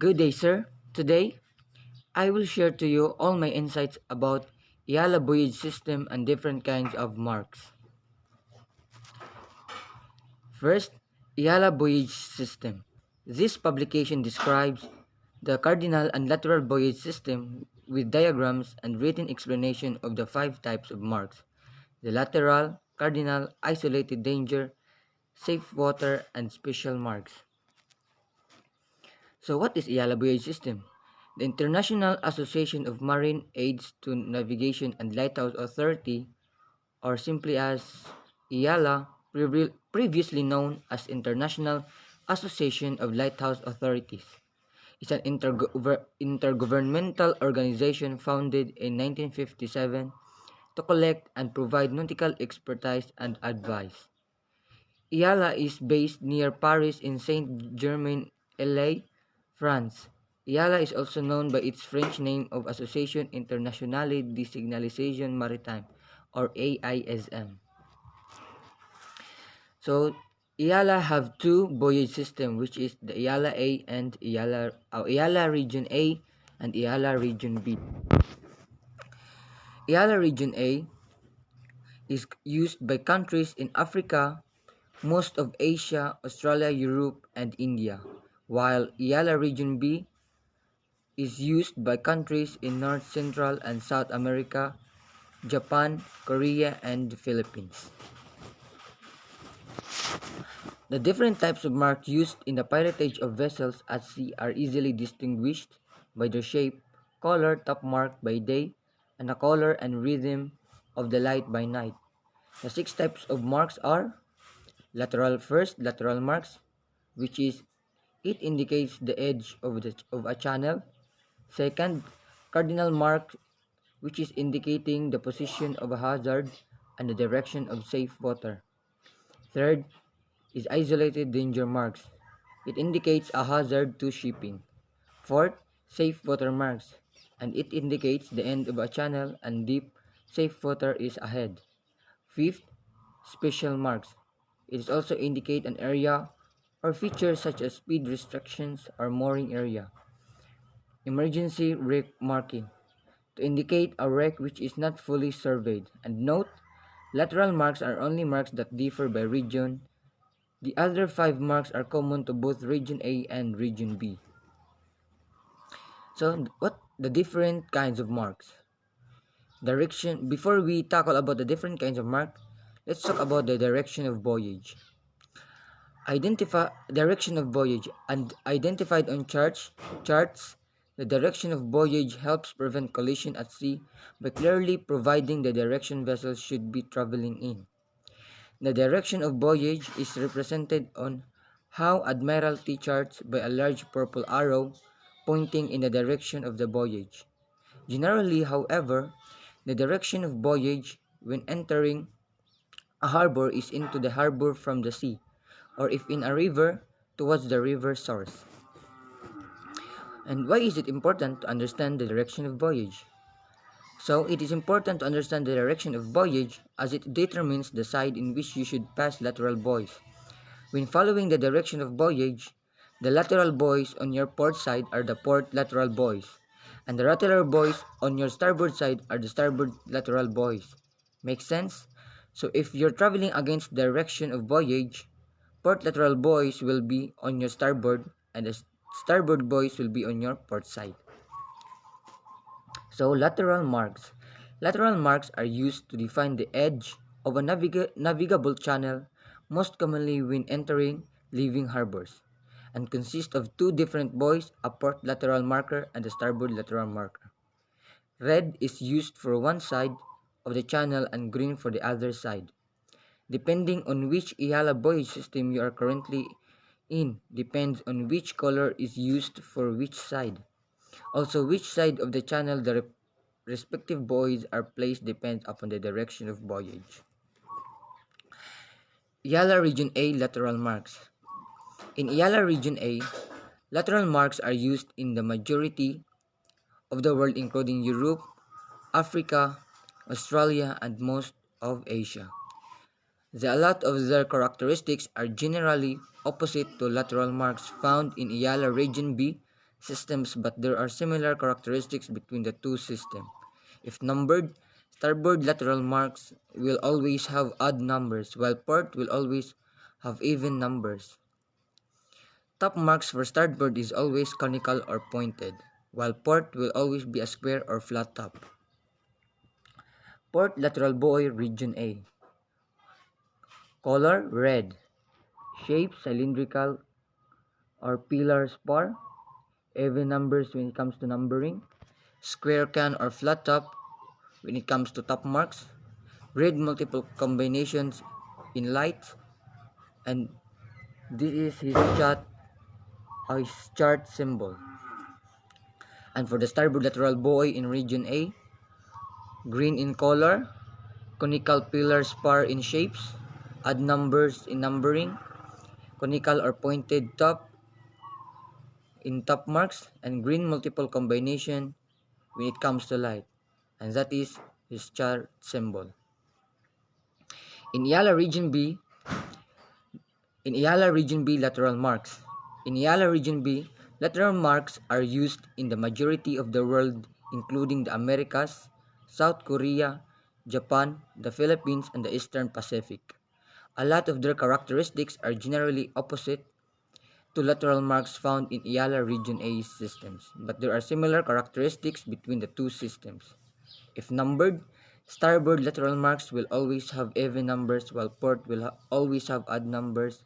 Good day, sir. Today, I will share to you all my insights about Yala buoyage system and different kinds of marks. First, Yala buoyage system. This publication describes the cardinal and lateral buoyage system with diagrams and written explanation of the 5 types of marks: the lateral, cardinal, isolated danger, safe water, and special marks. So what is IALA buoyage system? The International Association of Marine Aids to Navigation and Lighthouse Authority, or simply as IALA, previously known as International Association of Lighthouse Authorities, is an intergovernmental organization founded in 1957 to collect and provide nautical expertise and advice. IALA is based near Paris in Saint-Germain-en-Laye, France. IALA is also known by its French name of Association Internationale de Signalisation Maritime, or AISM. So, IALA have two buoyage systems, which is the IALA A and IALA Region A and IALA Region B. IALA Region A is used by countries in Africa, most of Asia, Australia, Europe, and India, while IALA Region B is used by countries in North, Central, and South America, Japan, Korea, and the Philippines. The different types of marks used in the pilotage of vessels at sea are easily distinguished by their shape, color, top mark by day, and the color and rhythm of the light by night. The 6 types of marks are: lateral marks, which is it indicates the edge of a channel. Second, cardinal mark, which is indicating the position of a hazard and the direction of safe water. Third is isolated danger marks. It indicates a hazard to shipping. Fourth, safe water marks, and it indicates the end of a channel and deep safe water is ahead. Fifth, special marks. It is also indicate an area or feature such as speed restrictions or mooring area. Emergency wreck marking, to indicate a wreck which is not fully surveyed. And note, lateral marks are only marks that differ by region. The other 5 marks are common to both Region A and Region B. So, what the different kinds of marks? Before we tackle about the different kinds of mark, let's talk about the direction of voyage. Identify direction of voyage and identified on charts. The direction of voyage helps prevent collision at sea by clearly providing the direction vessels should be traveling in. The direction of voyage is represented on how Admiralty charts by a large purple arrow pointing in the direction of the voyage. Generally, however, the direction of voyage when entering a harbor is into the harbor from the sea, or if in a river, towards the river source. And why is it important to understand the direction of voyage? So, it is important to understand the direction of voyage as it determines the side in which you should pass lateral buoys. When following the direction of voyage, the lateral buoys on your port side are the port lateral buoys, and the lateral buoys on your starboard side are the starboard lateral buoys. Make sense? So, if you're traveling against the direction of voyage, port lateral buoys will be on your starboard, and the starboard buoys will be on your port side. So, lateral marks. Lateral marks are used to define the edge of a navigable channel, most commonly when entering, leaving harbors, and consist of 2 different buoys, a port lateral marker and a starboard lateral marker. Red is used for one side of the channel and green for the other side. Depending on which IALA buoyage system you are currently in, depends on which color is used for which side. Also, which side of the channel the respective buoys are placed depends upon the direction of voyage. IALA Region A lateral marks. In IALA Region A, lateral marks are used in the majority of the world, including Europe, Africa, Australia, and most of Asia. A lot of their characteristics are generally opposite to lateral marks found in IALA Region B, systems, but there are similar characteristics between the two systems. If numbered, starboard lateral marks will always have odd numbers, while port will always have even numbers. Top marks for starboard is always conical or pointed, while port will always be a square or flat top. Port lateral buoy region A. Color red. Shape cylindrical or pillar spar. Even numbers when it comes to numbering. Square can or flat top when it comes to top marks. Read multiple combinations in light, and this is his chart symbol. And for the starboard lateral buoy in region A, green in color, conical pillar spar in shapes, odd numbers in numbering, conical or pointed top in top marks, and green multiple combination when it comes to light, and that is his chart symbol. In Iala region B, lateral marks. In Iala region B, lateral marks are used in the majority of the world, including the Americas, South Korea, Japan, the Philippines, and the Eastern Pacific. A lot of their characteristics are generally opposite to lateral marks found in Iala region A systems, but there are similar characteristics between the two systems. If numbered, starboard lateral marks will always have even numbers, while port will always have odd numbers.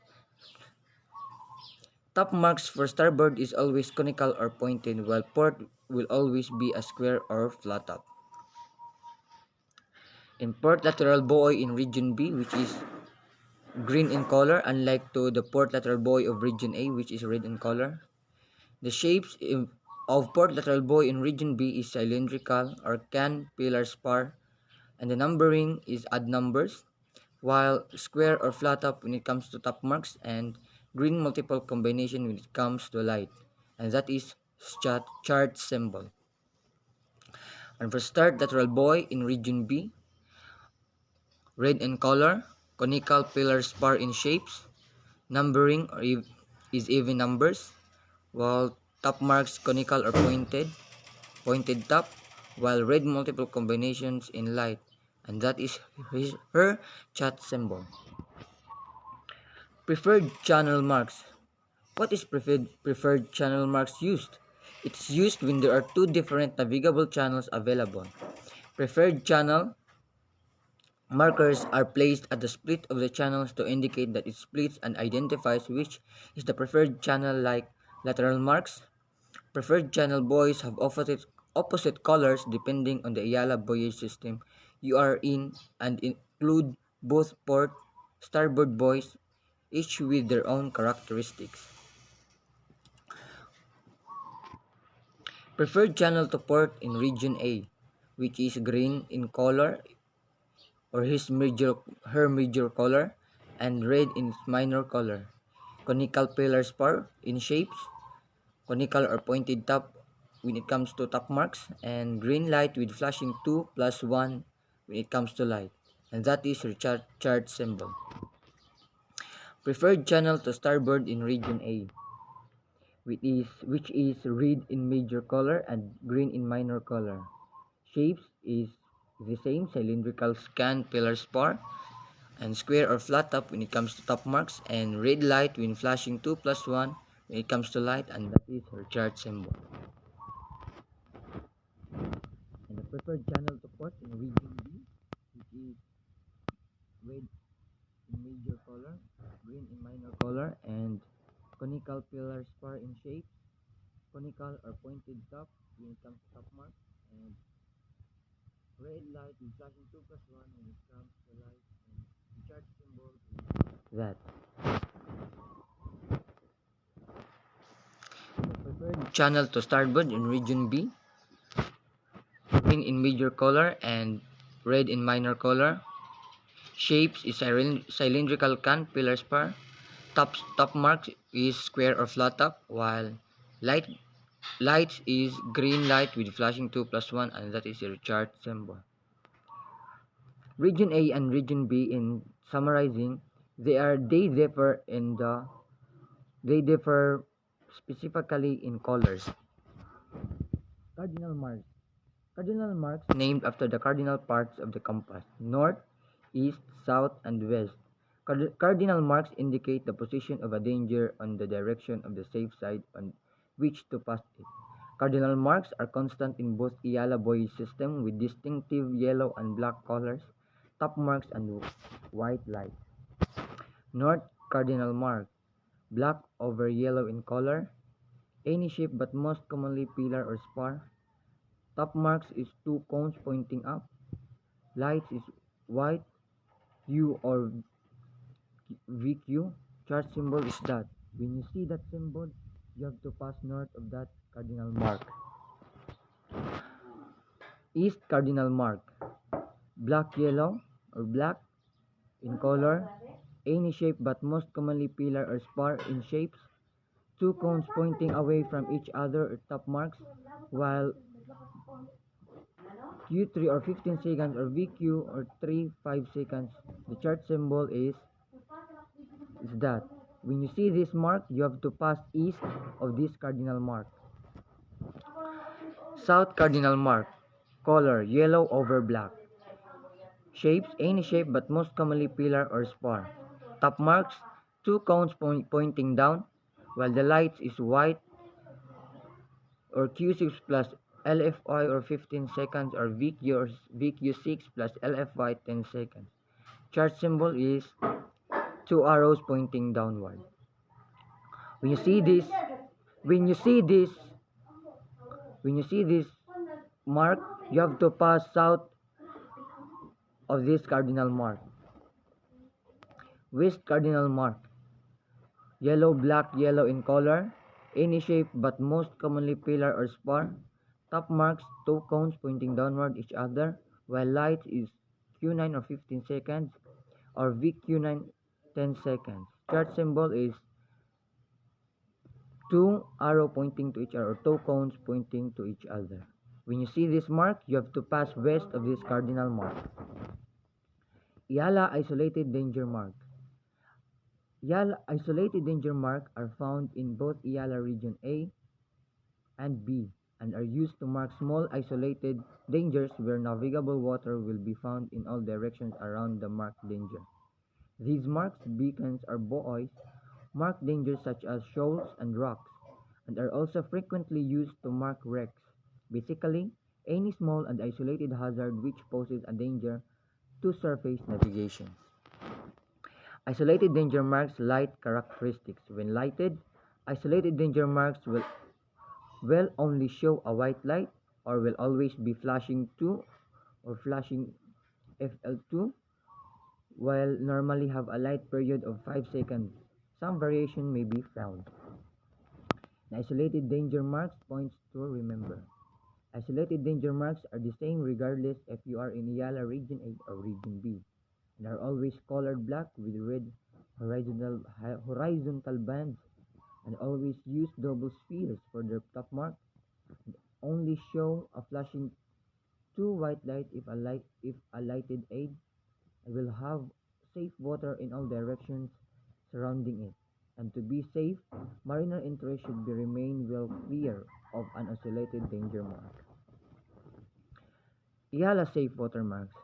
Top marks for starboard is always conical or pointed, while port will always be a square or flat top. In port lateral buoy in region B, which is green in color, unlike to the port lateral buoy of region A, which is red in color. The shapes of port lateral buoy in region B is cylindrical or can pillar spar, and the numbering is odd numbers, while square or flat top when it comes to top marks, and green multiple combination when it comes to light, and that is chart symbol. And for start lateral buoy in region B, red in color, conical pillar spar in shapes, numbering is even numbers, while top marks conical or pointed top, while red multiple combinations in light, and that is her chat symbol. Preferred channel marks. What is preferred channel marks used? It's used when there are two different navigable channels available. Preferred channel markers are placed at the split of the channels to indicate that it splits and identifies which is the preferred channel, like lateral marks. Preferred channel buoys have opposite colors depending on the Ayala buoy system you are in, and include both port, starboard buoys, each with their own characteristics. Preferred channel to port in region A, which is green in color or her major color, and red in its minor color. Conical pillar spar in shapes, conical or pointed top when it comes to top marks, and green light with flashing 2+1 when it comes to light, and that is your chart symbol. Preferred channel to starboard in region A, which is red in major color and green in minor color. Shapes is the same, cylindrical scan pillar spar, and square or flat top when it comes to top marks, and red light when flashing 2+1 when it comes to light, and that is her chart symbol. And the preferred channel to port in region B, which is red in major color, green in minor color, and conical pillar spar in shape, conical or pointed top when it comes to top marks, and red light with flashing 2+1 when it comes to light, and the chart symbol is that. The preferred channel to starboard in region B, green in major color and red in minor color. Shapes is cylindrical can pillar spar. Top mark is square or flat top, while lights is green light with flashing 2+1, and that is your chart symbol. Region A and Region B, in summarizing, they differ specifically in colors. Cardinal marks. Cardinal marks named after the cardinal parts of the compass: north, east, south, and west. Cardinal marks indicate the position of a danger on the direction of the safe side on which to pass it. Cardinal marks are constant in both Iala-Boye system with distinctive yellow and black colors, top marks, and white lights. North cardinal mark, black over yellow in color, any shape but most commonly pillar or spar. Top marks is two cones pointing up. Lights is white, U or VQ. Chart symbol is that. When you see that symbol, you have to pass north of that cardinal mark. East cardinal mark, black yellow or black in color, any shape but most commonly pillar or spar in shapes. Two cones pointing away from each other are top marks, while Q3 or 15 seconds or VQ or 3 5 seconds. The chart symbol is that. When you see this mark, you have to pass east of this cardinal mark. South cardinal mark, color yellow over black. Shapes any shape but most commonly pillar or spar. Top marks, two cones pointing down, while the lights is white or Q6 plus LFI or 15 seconds or VQ6 plus LFY 10 seconds. Chart symbol is two arrows pointing downward. When you see this, when you see this, when you see this mark, you have to pass south of this cardinal mark. West cardinal mark, yellow, black, yellow in color, any shape but most commonly pillar or spar. Top marks, two cones pointing downward each other, while light is Q9 or 15 seconds or VQ9 10 seconds. Chart symbol is two arrow pointing to each other or two cones pointing to each other. When you see this mark, you have to pass west of this cardinal mark. Yala isolated danger mark. Yala isolated danger mark are found in both Yala region A and B and are used to mark small isolated dangers where navigable water will be found in all directions around the marked danger. These marked beacons or buoys mark dangers such as shoals and rocks and are also frequently used to mark wrecks. Basically, any small and isolated hazard which poses a danger to surface navigation. Isolated danger marks light characteristics. When lighted, isolated danger marks will only show a white light or will always be flashing 2 or flashing FL2 while normally have a light period of 5 seconds. Some variation may be found. The isolated danger marks points to remember. Isolated danger marks are the same regardless if you are in Yala Region A or Region B and are always colored black with red horizontal bands and always use double spheres for their top mark and only show a flashing two white light if a lighted aid will have safe water in all directions surrounding it. And to be safe, mariner interest should be remain well clear of an isolated danger mark. Ihala safe watermarks.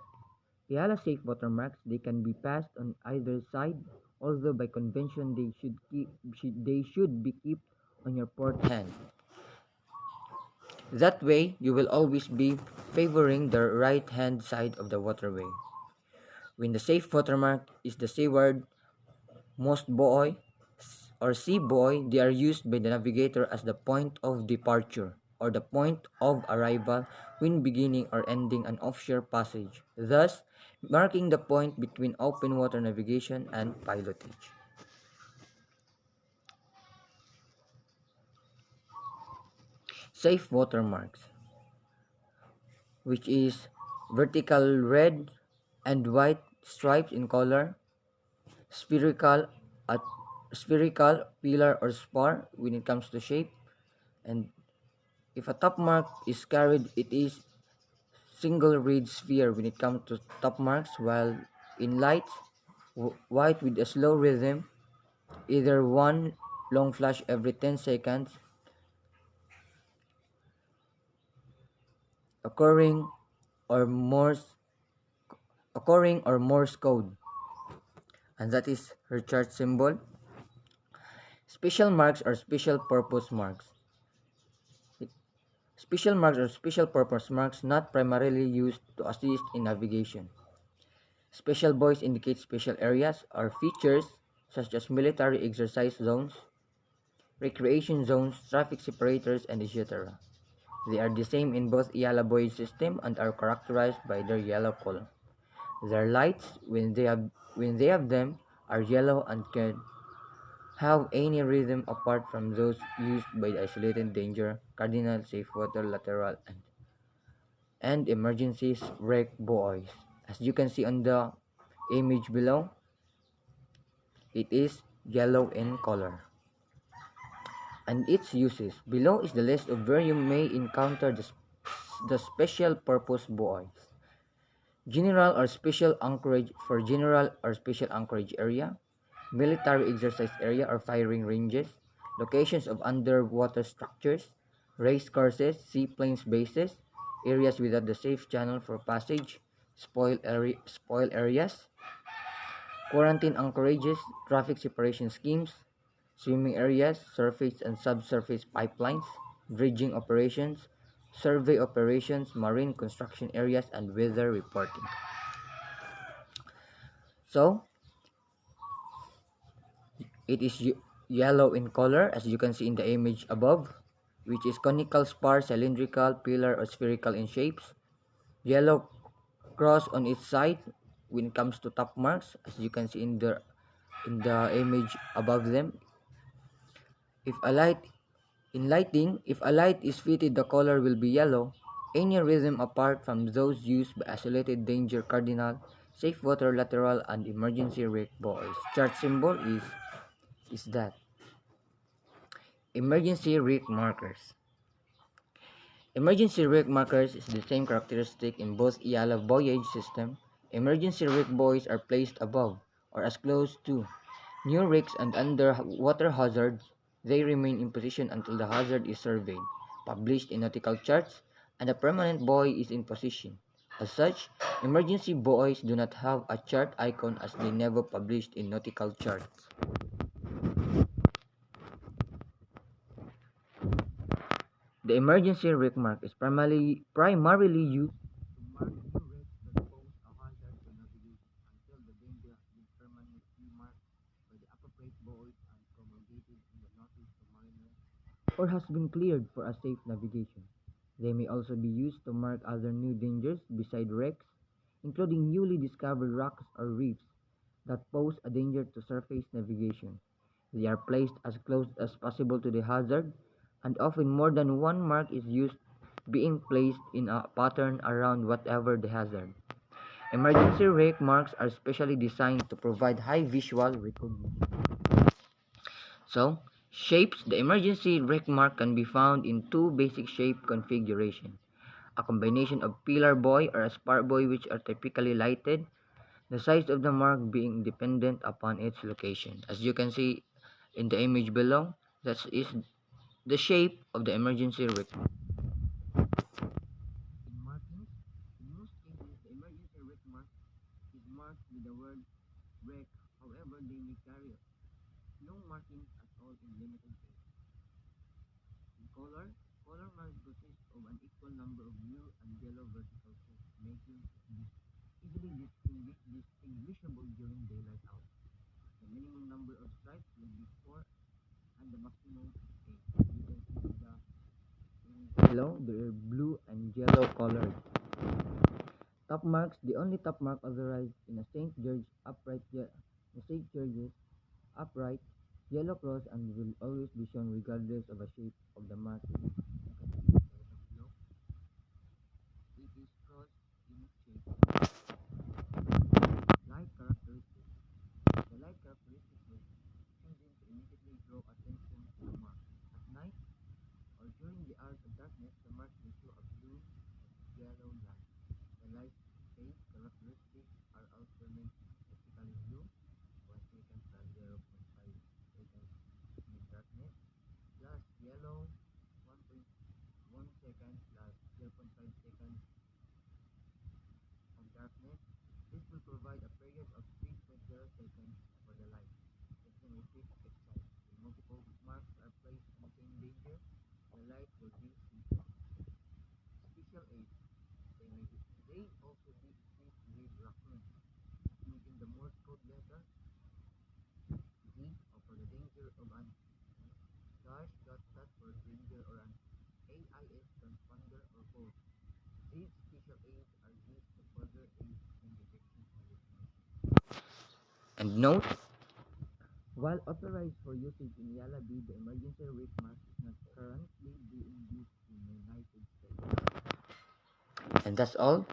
Ihala safe watermarks, they can be passed on either side, although by convention they should be kept on your port hand. That way, you will always be favoring the right hand side of the waterway. When the safe watermark is the seaward most buoy or sea buoy, they are used by the navigator as the point of departure or the point of arrival when beginning or ending an offshore passage, thus marking the point between open water navigation and pilotage. Safe watermarks, which is vertical red and white stripes in color, spherical at spherical pillar or spar when it comes to shape, and if a top mark is carried, it is single reed sphere when it comes to top marks, while in light, white with a slow rhythm, either one long flash every 10 seconds occurring or Morse code, and that is her chart symbol. Special marks or special purpose marks. Special marks or special purpose marks not primarily used to assist in navigation. Special buoys indicate special areas or features such as military exercise zones, recreation zones, traffic separators, and etc. They are the same in both Yala buoy system and are characterized by their yellow color. Their lights, when they have them, are yellow and can have any rhythm apart from those used by the isolated danger, cardinal, safe water, lateral, and emergencies wreck buoys. As you can see on the image below, it is yellow in color. And its uses. Below is the list of where you may encounter the special purpose buoys. General or special anchorage for general or special anchorage area, military exercise area or firing ranges, locations of underwater structures, race courses, seaplanes bases, areas without the safe channel for passage, spoil areas, quarantine anchorages, traffic separation schemes, swimming areas, surface and subsurface pipelines, dredging operations, survey operations, marine construction areas, and weather reporting. So, it is yellow in color, as you can see in the image above, which is conical, spar, cylindrical, pillar, or spherical in shapes. Yellow cross on its side when it comes to top marks, as you can see in the image above them. If a light In lighting, if a light is fitted, the color will be yellow. Any rhythm apart from those used by isolated danger cardinal, safe water lateral, and emergency wreck buoys. Chart symbol is that. Emergency wreck markers. Emergency wreck markers is the same characteristic in both IALA voyage system. Emergency wreck buoys are placed above or as close to new wrecks and underwater hazards. They remain in position until the hazard is surveyed, published in nautical charts, and a permanent buoy is in position. As such, emergency buoys do not have a chart icon as they never published in nautical charts. The emergency wreck mark is primarily used to mark new wrecks that pose a hazard to navigation until the danger has been permanently marked by the appropriate buoys and promulgated in the notice to mariners or has been cleared for a safe navigation. They may also be used to mark other new dangers beside wrecks, including newly discovered rocks or reefs that pose a danger to surface navigation. They are placed as close as possible to the hazard, and often more than one mark is used, being placed in a pattern around whatever the hazard. Emergency wreck marks are specially designed to provide high visual recognition. So, shapes. The emergency wreck mark can be found in two basic shape configurations. A combination of pillar buoy or a spar buoy, which are typically lighted, the size of the mark being dependent upon its location. As you can see in the image below, that is the shape of the emergency wreck mark. In markings, in most cases, the emergency wreck mark is marked with the word wreck. However, they may carry no markings at all in limited cases. In color marks consist of an equal number of blue and yellow vertical stripes, making it easily distinguishable during daylight hours. The minimum number of stripes will be 4 and the maximum is 8. You can see the below, they are blue and yellow colored. Top marks, the only top mark authorized in a St. George St. George's upright yellow cross and will always be shown regardless of the shape of the mark. It is cross in shape. Light characteristics. The light characteristics was chosen to immediately draw attention to the mark. At night or during the hours of darkness, the mark will show a blue yellow light. The light phase characteristics are alternate, typically blue, 1 second plus 0.5 seconds in darkness, plus yellow, 1 light will be simple. Special aids. They also be equipped with raccoons using the Morse code letter D for the danger of an dash dot for danger or an AIS transponder or both. These special aids are used to further aid in detection hallucination. And note, while authorized for usage in Yalabi, the emergency wake mask is not currently being used in the United States. And that's all.